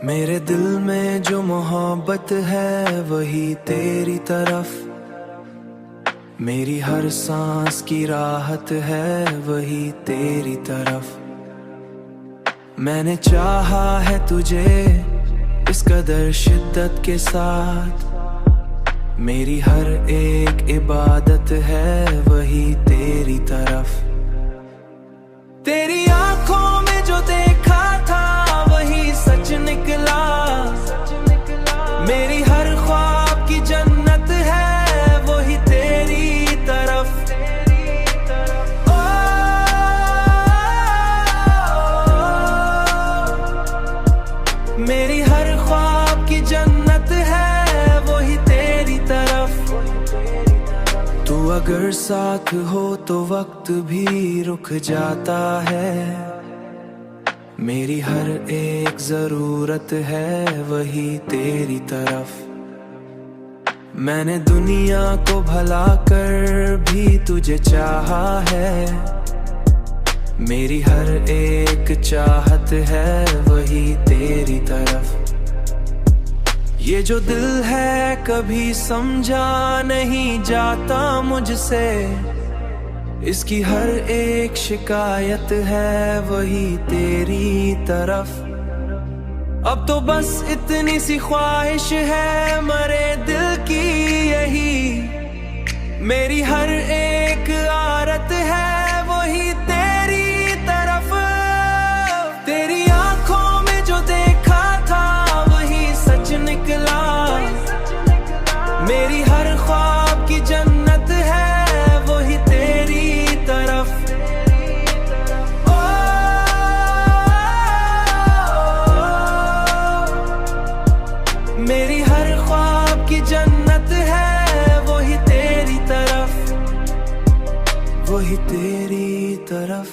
मेरे दिल में जो मोहब्बत है वही तेरी तरफ, मेरी हर सांस की राहत है वही तेरी तरफ। मैंने चाहा है तुझे इस कदर शिद्दत के साथ, मेरी हर एक इबादत है वही तेरी तरफ। तेरी आंखों में जो देखा था वही सच निकला, मेरी हर ख्वाब की जन्नत है वही तेरी तरफ। ओ, मेरी हर ख्वाब की जन्नत है वही तेरी तरफ। तू अगर साथ हो तो वक्त भी रुक जाता है, मेरी हर एक जरूरत है वही तेरी तरफ। मैंने दुनिया को भला कर भी तुझे चाहा है, मेरी हर एक चाहत है वही तेरी तरफ। ये जो दिल है कभी समझा नहीं जाता मुझसे, इसकी हर एक शिकायत है वही तेरी तरफ। अब तो बस इतनी सी ख्वाहिश है मरे दिल की यही, मेरी हर एक आरत है वही तेरी तरफ। तेरी आंखों में जो देखा था वही सच निकला, मेरी हर ख्वाब की जन्नत है वही तेरी तरफ। ओ, मेरी हर ख्वाब की जन्नत है वही तेरी तरफ, वही तेरी तरफ।